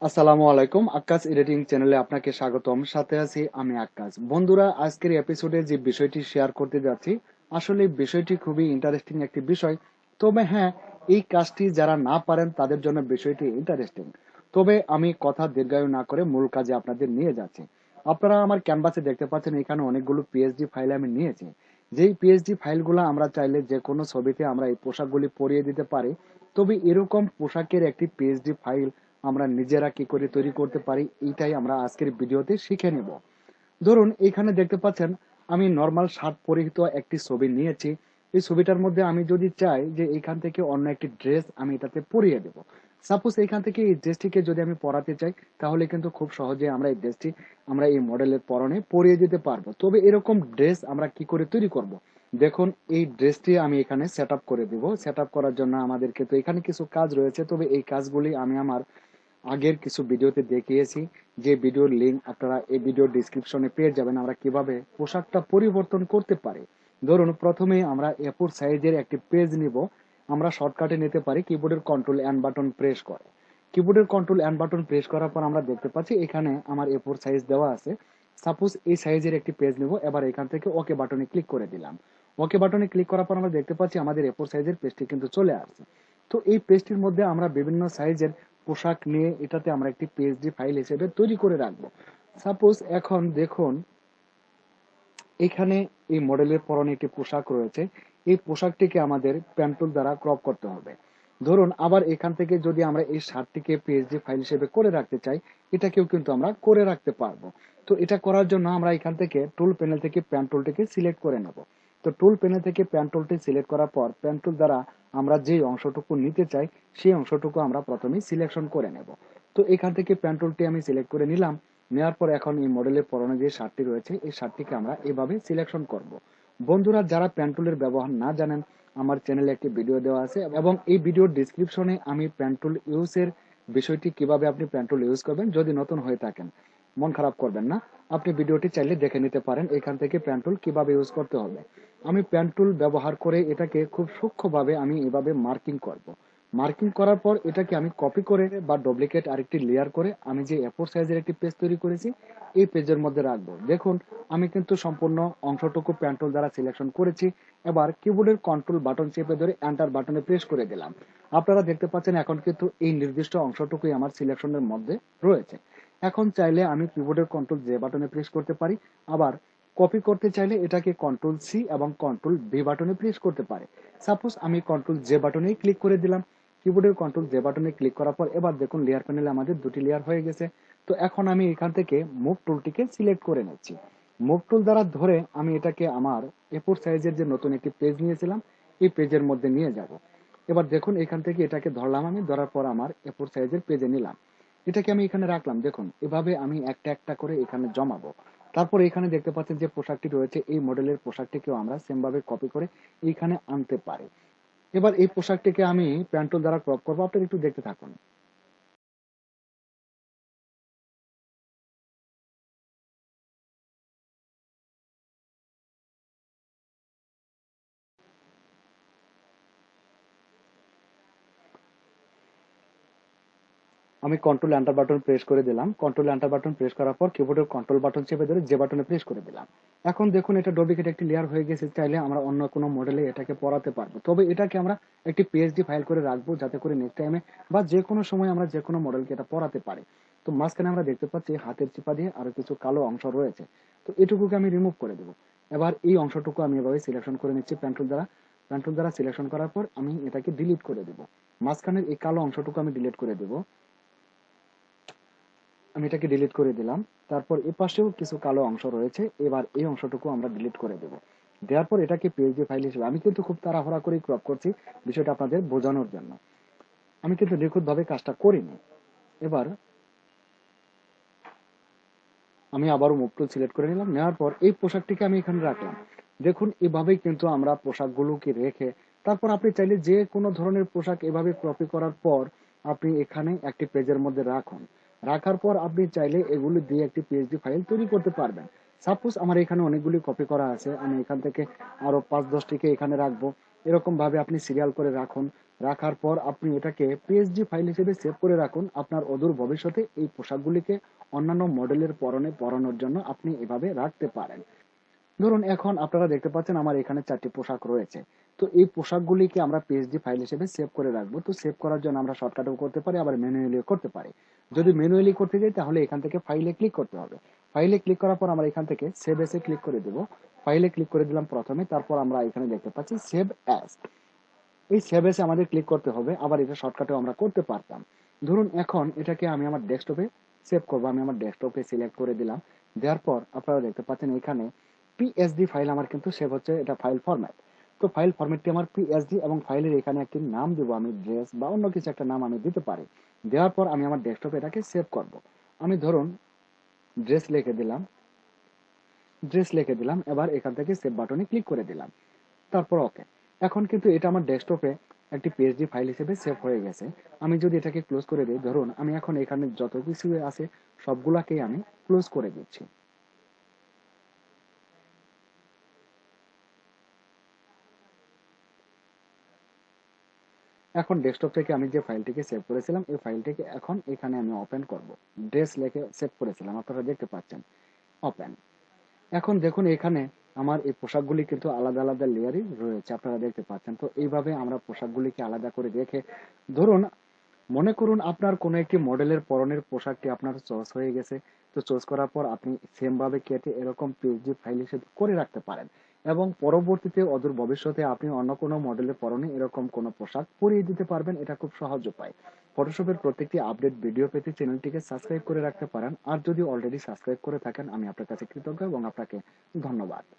আসসালামু আলাইকুম। আক্কাস এডিটিং চ্যানেলে আপনাকে স্বাগতম। সাথে আছি আমি আক্কাস। বন্ধুরা, আজকের এপিসোডে যে বিষয়টি শেয়ার করতে যাচ্ছি, আসলে বিষয়টি খুবই ইন্টারেস্টিং একটি বিষয়। তবে হ্যাঁ, এই কাজটি যারা না পারেন তাদের জন্য বিষয়টি ইন্টারেস্টিং। তবে আমি কথা দীর্ঘায়ু না করে মূল কাজে আপনাদের নিয়ে যাচ্ছি। আপনারা আমার ক্যানভাসে দেখতে পাচ্ছেন এখানে অনেকগুলো পিএসডি ফাইল আমি নিয়েছি। যেই পিএসডি ফাইলগুলো আমরা চাইলে যে কোনো ছবিতে আমরা এই পোশাকগুলি পরিয়ে দিতে পারি। তবে এরকম পোশাকের একটি পিএসডি ফাইল আমরা নিজেরা কি করে তৈরি করতে পারি, এইটাই আমরা আজকের ভিডিওতে শিখে নেব। ধরুন এখানে দেখতে পাচ্ছেন আমি নর্মাল শার্ট পরিহিত একটি ছবি নিয়েছি। এই ছবিটার মধ্যে আমি যদি চাই যে এখান থেকে অন্য একটি ড্রেস আমি এটাতে পরিয়ে দেব, সাপোজ এখান থেকে এই ড্রেসটিকে যদি আমি পরাতে চাই, তাহলে কিন্তু খুব সহজে আমরা এই ড্রেসটি আমরা এই মডেলের পরনে পরিয়ে দিতে পারবো। তবে এরকম ড্রেস আমরা কি করে তৈরি করব? দেখুন, এই ড্রেসটি আমি এখানে সেট আপ করে দিব। সেট আপ করার জন্য আমাদেরকে তো এখানে কিছু কাজ রয়েছে, তবে এই কাজগুলি আমি আমার আগের কিছু ভিডিওতে দেখিয়েছি। যে ভিডিওর লিঙ্ক আপনারা এই ভিডিওর ডিসক্রিপশনে পেয়ে যাবেন, আমরা কিভাবে পোশাকটা পরিবর্তন করতে পারি। ধরুন প্রথমে আমরা এ4 সাইজের একটি পেজ নিব। আমরা শর্টকাটে নিতে পারি কিবোর্ডের কন্ট্রোল এন্ড বাটন প্রেস করে। কিবোর্ডের কন্ট্রোল এন্ড বাটন প্রেস করার পর আমরা দেখতে পাচ্ছি এখানে আমার এ4 সাইজ দেওয়া আছে। সাপোজ এই সাইজের একটি পেজ নিব। এবার এখান থেকে ওকে বাটনে ক্লিক করে দিলাম। ওকে বাটনে ক্লিক করার পর আমরা দেখতে পাচ্ছি আমাদের এ4 সাইজের পেজটি কিন্তু চলে আসছে। তো এই পেজটির মধ্যে আমরা বিভিন্ন সাইজের পোশাক নিয়ে এটাতে আমরা একটি পিএসডি ফাইল হিসেবে তৈরি করে রাখবো। সাপোজ এখন দেখুন এখানে এই মডেলের পরনে একটি পোশাক রয়েছে। এই পোশাকটিকে আমাদের প্যান্টুল দ্বারা ক্রপ করতে হবে। ধরুন আবার এখান থেকে যদি আমরা এই শার্টটিকে পিএসডি ফাইল হিসেবে করে রাখতে চাই, এটাকেও কিন্তু আমরা করে রাখতে পারবো। তো এটা করার জন্য আমরা এখান থেকে টুল প্যানেল থেকে প্যান টুলটিকে সিলেক্ট করে নেব। তো টুল প্যানেল থেকে প্যান টুলটি সিলেক্ট করার পর প্যান টুল দ্বারা আমরা যে অংশটুকু নিতে চাই সেই অংশটুকু আমরা প্রথমেই সিলেকশন করে নেব। তো এখান থেকে প্যান টুলটি আমি সিলেক্ট করে নিলাম। নেওয়ার পর এখন এই মডেলের পরনে যে শার্টটি রয়েছে এই শার্টটিকে আমরা এভাবে সিলেকশন করব। বন্ধুরা, যারা প্যান টুলের ব্যবহার না জানেন, আমার চ্যানেলে একটি ভিডিও দেওয়া আছে এবং এই ভিডিওর ডিসক্রিপশনে আমি প্যান টুল ইউজের বিষয়টি কিভাবে আপনি প্যান টুল ইউজ করবেন, যদি নতুন হয়ে থাকেন মন খারাপ করবেন না, আপনি ভিডিওটি চাইলে দেখে নিতে পারেন এখান থেকে প্যান টুল কিভাবে ইউজ করতে হবে। আমি প্যান টুল ব্যবহার করে এটাকে খুব সূক্ষ্মভাবে আমি এভাবে মার্কিং করব। মার্কিং করার পর এটাকে আমি কপি করে বা ডুপ্লিকেট আরেকটি লেয়ার করে আমি যে এ4 সাইজের একটি পেজ তৈরি করেছি এই পেজের মধ্যে রাখবো। দেখুন আমি কিন্তু সম্পূর্ণ অংশটুকু প্যান টুল দ্বারা সিলেকশন করেছি। এবার কিবোর্ডের কন্ট্রোল বাটন চেপে ধরে এন্টার বাটনে প্রেস করে দিলাম। আপনারা দেখতে পাচ্ছেন এখন কিন্তু এই নির্দিষ্ট অংশটুকুই আমার সিলেকশনের মধ্যে রয়েছে। এখন চাইলে আমি কিবোর্ডের কন্ট্রোল জে বাটনে প্রেস করতে পারি। আবার কপি করতে চাইলে এটাকে কন্ট্রোল সি এবং কন্ট্রোল ভি বাটনে প্রেস করতে পারে। সাপোজ আমি কন্ট্রোল জে বাটনেই ক্লিক করে দিলাম। কিবোর্ডের কন্ট্রোল জে বাটনে ক্লিক করার পর এবার দেখুন লেয়ার প্যানেলে আমাদের দুটি লেয়ার হয়ে গেছে। তো এখন আমি এখান থেকে মুভ টুলটিকে সিলেক্ট করে নিচ্ছি। মুভ টুল দ্বারা ধরে আমি এটাকে আমার এ4 সাইজের যে নতুন একটি পেজ নিয়েছিলাম এই পেজের মধ্যে নিয়ে যাব। এবার দেখুন এখান থেকে এটাকে ধরলাম, আমি ধরার পর আমার এ4 সাইজের পেজে নিলাম। এটাকে আমি এখানে রাখলাম। দেখুন এভাবে আমি একটা একটা করে এখানে জমাবো। তারপর এখানে দেখতে পাচ্ছেন যে পোশাকটি রয়েছে এই মডেলের পোশাকটিকেও আমরা সেম ভাবে কপি করে এইখানে আনতে পারি। এবার এই পোশাকটিকে আমি প্যান্টুল দ্বারা ক্রপ করবো, আপনারা একটু দেখতে থাকুন। আমি কন্ট্রোল এন্টার বাটন প্রেস করে দিলাম। কন্ট্রোল এন্টার বাটন প্রেস করার পর কিবোর্ডের কন্ট্রোল বাটন চেপে ধরে যে বাটনে প্রেস করে দিলাম। এখন দেখুন এটা ডুপ্লিকেট একটি লেয়ার হয়ে গেছে। চাইলে আমরা অন্য কোনো মডেলে এটাকে পড়াতে পারবো, তবে এটাকে আমরা একটি পিএসডি ফাইল করে রাখবো যাতে করে নেক্সট টাইমে বা যে কোনো সময় আমরা যে কোনো মডেলকে এটা পড়াতে পারি। তো মাঝখানে আমরা দেখতে পাচ্ছি হাতের চিপা দিয়ে আরো কিছু কালো অংশ রয়েছে। তো এটুকুকে আমি রিমুভ করে দেবো। এবার এই অংশটুকু আমি এভাবে সিলেকশন করে নিচ্ছি প্যান্টুল দ্বারা। প্যান্টুল দ্বারা সিলেকশন করার পর আমি এটাকে ডিলিট করে দেবো। মাঝখানের এই কালো অংশটুকু আমি ডিলিট করে দেবো। আমি এটাকে ডিলিট করে দিলাম। তারপর এ পাশেও কিছু কালো অংশ রয়েছে, এবার এই অংশটুকু আমরা ডিলিট করে দেব। দেওয়ার পর এটাকে পিএসডি ফাইল হিসেবে, আমি কিন্তু খুব তাড়াহুড়া করে ক্রপ করছি বিষয়টা আপনাদের বোঝানোর জন্য, আমি কিন্তু নিখুঁতভাবে কাজটা করিনি। এবার আমি আবারও মুভ টুল সিলেক্ট করে নিলাম। নেওয়ার পর এই পোশাকটিকে আমি এখানে রাখলাম। দেখুন এভাবেই কিন্তু আমরা পোশাকগুলোকে রেখে তারপর আপনি চাইলে যে কোনো ধরনের পোশাক এভাবে কপি করার পর আপনি এখানে একটি পেজের মধ্যে রাখুন। রাখার পর আপনি চাইলে এগুলি দিয়ে একটি পিএসডি ফাইল তৈরি করতে পারবেন। সাপোজ আমার এখানে অনেকগুলি কপি করা আছে, আমি এখান থেকে আরো 5-10টিকে এখানে রাখবো। এরকম ভাবে আপনি সিরিয়াল করে রাখুন। রাখার পর আপনি এটাকে পিএসডি ফাইল হিসেবে সেভ করে রাখুন। আপনার অদূর ভবিষ্যতে এই পোশাকগুলিকে অন্যান্য মডেলের পরনে পরানোর জন্য আপনি এভাবে রাখতে পারেন। ধরুন এখন আপনারা দেখতে পাচ্ছেন আমার এখানে 4টি পোশাক রয়েছে। তো এই পোশাকগুলিকে আমরা পিএসডি ফাইল হিসেবে সেভ করে রাখবো। তো সেভ করার জন্য আমরা শর্টকাটেও করতে পারি, আবার ম্যানুয়ালিও করতে পারি। যদি ম্যানুয়ালি করতে যাই তাহলে এখান থেকে ফাইলে ক্লিক করতে হবে। ফাইলে ক্লিক করার পর আমরা এখান থেকে সেভ এসে ক্লিক করে দেব। ফাইলে ক্লিক করে দিলাম প্রথমে, তারপর আমরা এখানে দেখতে পাচ্ছি সেভ অ্যাজ। এই সেভ এসে আমাদের ক্লিক করতে হবে, আবার এটা শর্টকাটেও আমরা করতে পারতাম। ধরুন এখন এটাকে আমি আমার ডেস্কটপে সেভ করবো। আমি আমার ডেস্কটপে সিলেক্ট করে দিলাম। দেওয়ার পর আপনারা দেখতে পাচ্ছেন এখানে পিএসডি ফাইল আমার কিন্তু সেভ হচ্ছে, এটা ফাইল ফরম্যাট। তো ফাইল ফরম্যাটটি আমার পিএসডি এবং ফাইলের এখানে একটি নাম দেবো আমি, ড্রেস বা অন্য কিছু একটা নাম আমি দিতে পারি। দেওয়ার পর আমি আমার ডেস্কটপে এটাকে সেভ করব। আমি ধরুন ড্রেস লিখে দিলাম, এবার এখান থেকে সেভ বাটনে ক্লিক করে দিলাম, তারপর ওকে। এখন কিন্তু এটা আমার ডেস্কটপে একটি পিএসডি ফাইল হিসেবে সেভ হয়ে গেছে। আমি যদি এটাকে ক্লোজ করে দিই, ধরুন আমি এখন এখানে যত কিছু আছে সবগুলাকেই আমি ক্লোজ করে দিচ্ছি। এখন ডেস্কটপ থেকে আমি যে ফাইলটিকে সেভ করেছিলাম এই ফাইলটিকে এখন এখানে আমি ওপেন করব। ড্রেস লিখে সেভ করেছিলাম, আপনারা দেখতে পাচ্ছেন ওপেন। এখন দেখুন এখানে আমার এই পোশাকগুলি কিন্তু আলাদা আলাদা লেয়ারই রয়েছে, আপনারা দেখতে পাচ্ছেন। তো এইভাবে আমরা পোশাকগুলিকে আলাদা করে রেখে, ধরুন মনে করুন আপনার কোনো একটি মডেলের পরনের পোশাকটি আপনার চয়েস হয়ে গেছে। তো চয়েস করার পর আপনি সেম ভাবে কেটে এরকম পিএসডি ফাইল হিসেবে করে রাখতে পারেন, এবং পরবর্তীতে অদূর ভবিষ্যতে আপনি অন্য কোনো মডেলের পরনে এরকম কোনো পোশাক পরিয়ে দিতে পারবেন। এটা খুব সহজ উপায়। ফটোশপের প্রত্যেকটি আপডেট ভিডিও পেতে চ্যানেলটিকে সাবস্ক্রাইব করে রাখতে পারেন। আর যদি অলরেডি সাবস্ক্রাইব করে থাকেন আমি আপনার কাছে কৃতজ্ঞ এবং আপনাকে ধন্যবাদ।